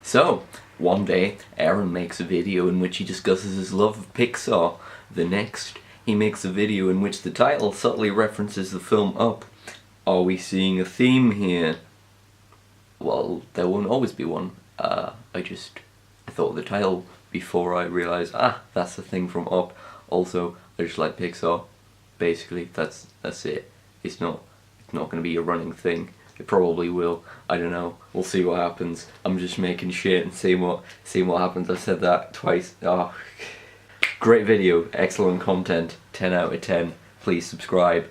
So, one day, Aaron makes a video in which he discusses his love of Pixar. The next, he makes a video in which the title subtly references the film Up. Are we seeing a theme here? Well, there won't always be one. I thought of the title before I realised, that's the thing from Up. Also, I just like Pixar. Basically, that's it. It's not going to be a running thing. It probably will. I don't know. We'll see what happens. I'm just making shit and seeing what happens. I've said that twice. Oh. Great video. Excellent content. 10 out of 10. Please subscribe.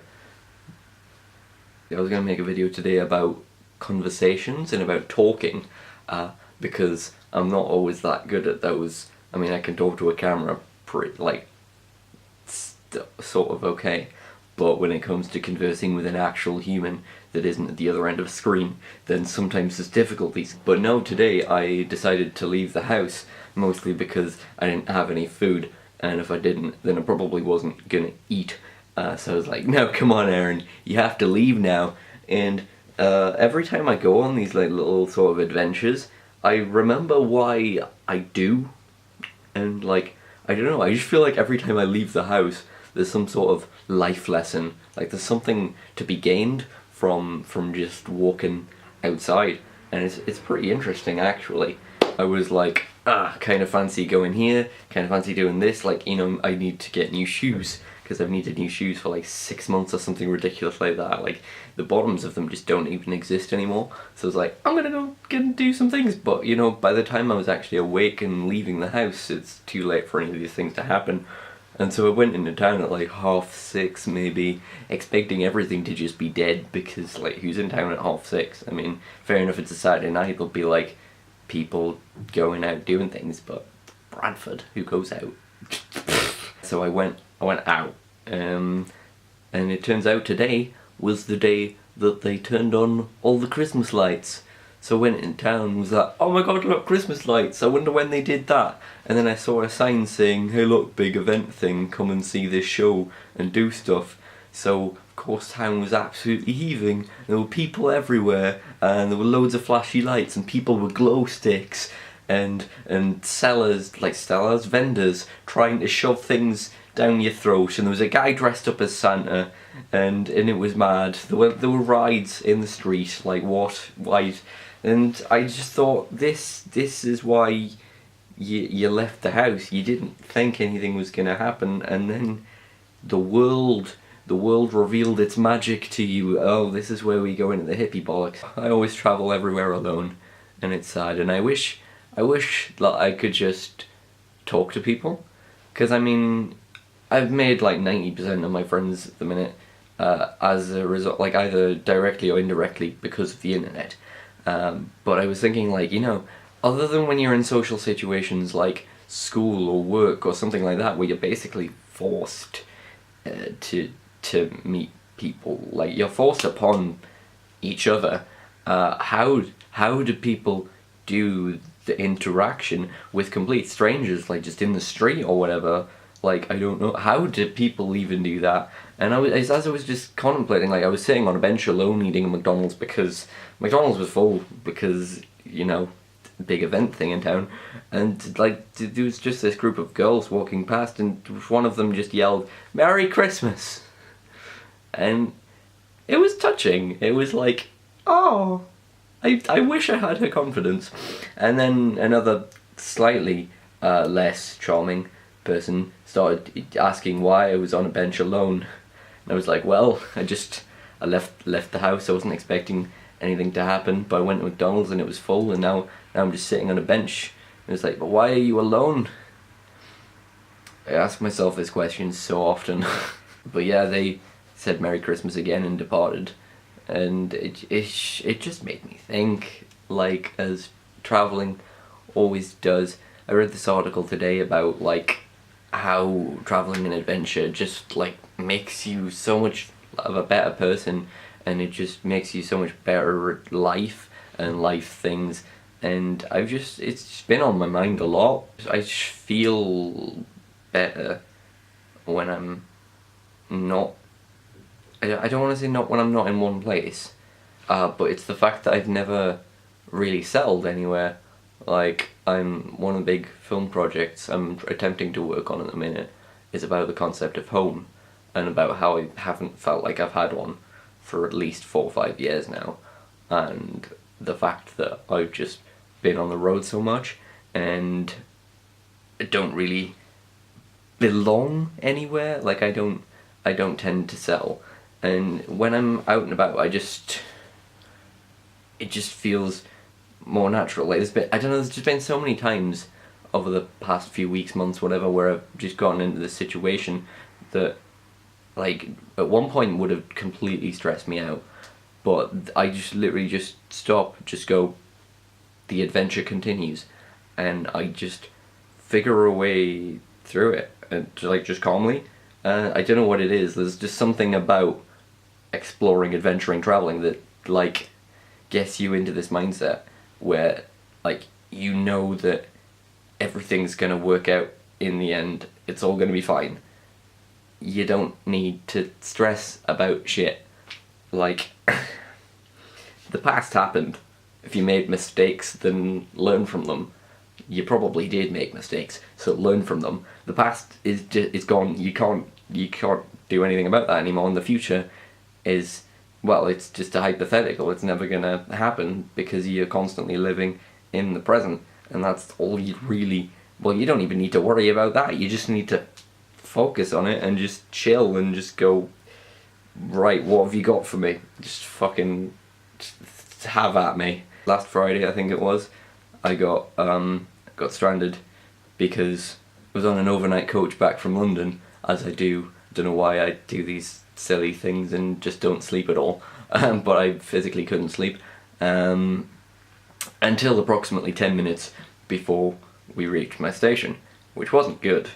I was going to make a video today about conversations and about talking, because I'm not always that good at those. I mean, I can talk to a camera sort of okay, but when it comes to conversing with an actual human that isn't at the other end of a screen, then sometimes there's difficulties. But no, today I decided to leave the house, mostly because I didn't have any food, and if I didn't, then I probably wasn't gonna eat. So I was like, no, come on Aaron, you have to leave now. And every time I go on these little sort of adventures, I remember why I do, and I don't know, I just feel like every time I leave the house, there's some sort of life lesson. There's something to be gained from just walking outside, and it's pretty interesting actually. I was like, kind of fancy going here, kind of fancy doing this, I need to get new shoes, because I've needed new shoes for 6 months or something ridiculous like that. The bottoms of them just don't even exist anymore. So I was like, I'm gonna go get and do some things, but by the time I was actually awake and leaving the house, it's too late for any of these things to happen. And so I went into town at 6:30 maybe, expecting everything to just be dead, because who's in town at 6:30? I mean, fair enough, it's a Saturday night, there'll be people going out doing things, but Bradford, who goes out? So I went out, and it turns out today was the day that they turned on all the Christmas lights. So I went in town and was like, oh my god, look, Christmas lights, I wonder when they did that. And then I saw a sign saying, hey look, big event thing, come and see this show and do stuff. So of course town was absolutely heaving, there were people everywhere, and there were loads of flashy lights, and people with glow sticks, and sellers, vendors, trying to shove things down your throat, and there was a guy dressed up as Santa, and it was mad. There were rides in the street, why? And I just thought, this is why you left the house. You didn't think anything was gonna happen, and then the world revealed its magic to you. Oh, this is where we go into the hippie bollocks. I always travel everywhere alone, and it's sad, and I wish that I could just talk to people, because I mean, I've made 90% of my friends at the minute as a result, either directly or indirectly because of the internet. But I was thinking, other than when you're in social situations like school or work or something like that, where you're basically forced to meet people, you're forced upon each other. How do people do the interaction with complete strangers, just in the street or whatever? I don't know, how do people even do that? And as I was just contemplating, I was sitting on a bench alone eating at McDonald's, because McDonald's was full, because, big event thing in town, and there was just this group of girls walking past, and one of them just yelled, "Merry Christmas!" And it was touching. It was oh, I wish I had her confidence. And then another slightly less charming person started asking why I was on a bench alone, and I was like, well, I left the house. I wasn't expecting anything to happen, but I went to McDonald's and it was full, and now I'm just sitting on a bench. And it's but why are you alone? I ask myself this question so often. But yeah, they said Merry Christmas again and departed, and it just made me think, as travelling always does. I read this article today about how travelling and adventure just makes you so much of a better person, and it just makes you so much better at life and life things, and it's just been on my mind a lot. I just feel better when I'm not, I don't want to say not when I'm not in one place, but it's the fact that I've never really settled anywhere, Like, one of the big film projects I'm attempting to work on at the minute is about the concept of home, and about how I haven't felt like I've had one for at least 4 or 5 years now, and the fact that I've just been on the road so much and I don't really belong anywhere. Like, I don't tend to settle, and when I'm out and about, it just feels more natural. Like, I don't know, there's just been so many times over the past few weeks, months, whatever, where I've just gotten into this situation that, like, at one point would have completely stressed me out, but I just literally just stop, just go, the adventure continues, and I just figure a way through it, and like, just calmly. I don't know what it is. There's just something about exploring, adventuring, traveling that, like, gets you into this mindset where, like, you know that everything's gonna work out in the end. It's all gonna be fine. You don't need to stress about shit. Like, the past happened. If you made mistakes, then learn from them. You probably did make mistakes, so learn from them. The past is gone. You can't do anything about that anymore. And the future is, well, it's just a hypothetical. It's never gonna happen because you're constantly living in the present, and that's all you really. Well, you don't even need to worry about that. You just need to focus on it and just chill and just go, right, what have you got for me? Just fucking just have at me. Last Friday, I think it was, I got stranded because I was on an overnight coach back from London, as I do. Don't know why I do these silly things and just don't sleep at all. But I physically couldn't sleep until approximately 10 minutes before we reached my station, which wasn't good,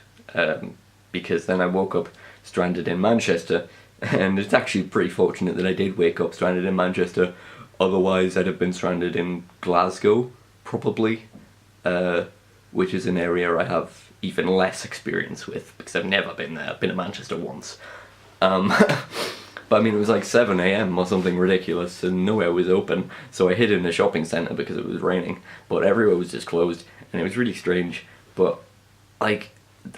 because then I woke up stranded in Manchester, and it's actually pretty fortunate that I did wake up stranded in Manchester. Otherwise, I'd have been stranded in Glasgow, probably, which is an area I have even less experience with, because I've never been there. I've been to Manchester once. But I mean, it was like 7 a.m. or something ridiculous, and nowhere was open, so I hid in a shopping centre because it was raining, but everywhere was just closed, and it was really strange. But, like,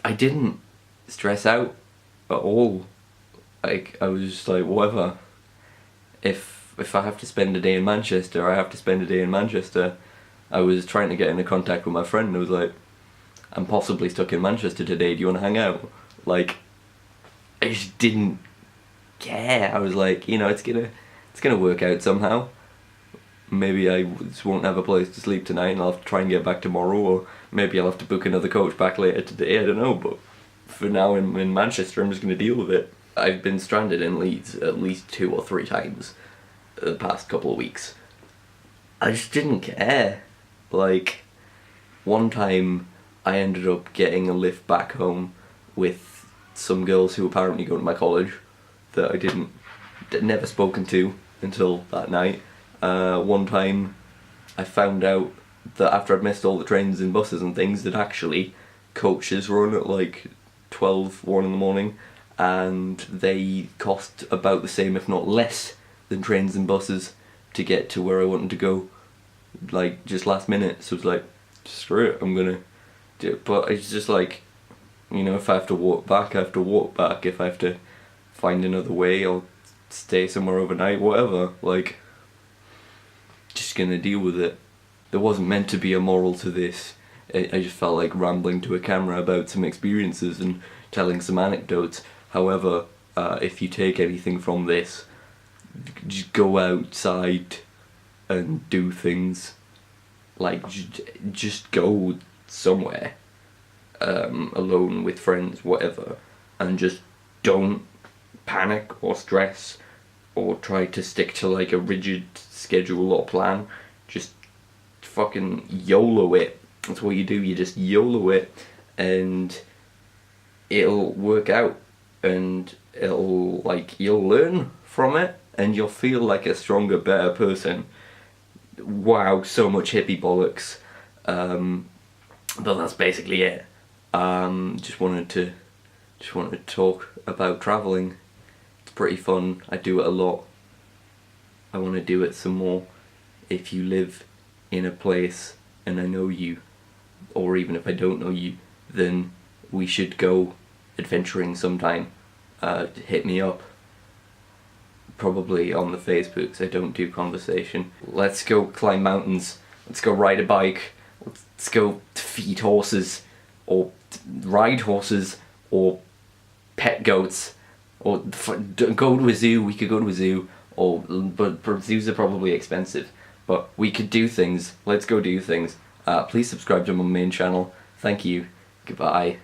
I didn't stress out at all. Like, I was just like, whatever. If I have to spend a day in Manchester, I have to spend a day in Manchester. I was trying to get into contact with my friend, and I was like, I'm possibly stuck in Manchester today, do you want to hang out? Like, I just didn't care. I was like, it's gonna work out somehow. Maybe I just won't have a place to sleep tonight and I'll have to try and get back tomorrow, or maybe I'll have to book another coach back later today, I don't know, but for now in Manchester I'm just gonna deal with it. I've been stranded in Leeds at least 2 or 3 times the past couple of weeks. I just didn't care. Like, one time I ended up getting a lift back home with some girls who apparently go to my college that never spoken to until that night. One time I found out that after I'd missed all the trains and buses and things, that actually coaches run at like 1 in the morning, and they cost about the same, if not less, than trains and buses to get to where I wanted to go, like, just last minute. So it's like, screw it, I'm gonna do it. But it's just like, if I have to walk back, I have to walk back. If I have to find another way, I'll stay somewhere overnight, whatever. Like, just gonna deal with it. There wasn't meant to be a moral to this. I just felt like rambling to a camera about some experiences and telling some anecdotes. However, if you take anything from this, just go outside and do things. Like, just go somewhere, alone, with friends, whatever, and just don't panic or stress or try to stick to like a rigid schedule or plan. Just fucking YOLO it. That's what you do. You just YOLO it, and it'll work out, and you'll learn from it, and you'll feel like a stronger, better person. Wow, so much hippie bollocks. But that's basically it. Just wanted to talk about travelling. It's pretty fun. I do it a lot. I want to do it some more. If you live in a place and I know you, or even if I don't know you, then we should go adventuring sometime. Hit me up. Probably on the Facebooks. I don't do conversation. Let's go climb mountains. Let's go ride a bike. Let's go feed horses, or ride horses, or pet goats, or go to a zoo. We could go to a zoo, but zoos are probably expensive. But we could do things. Let's go do things. Please subscribe to my main channel. Thank you. Goodbye.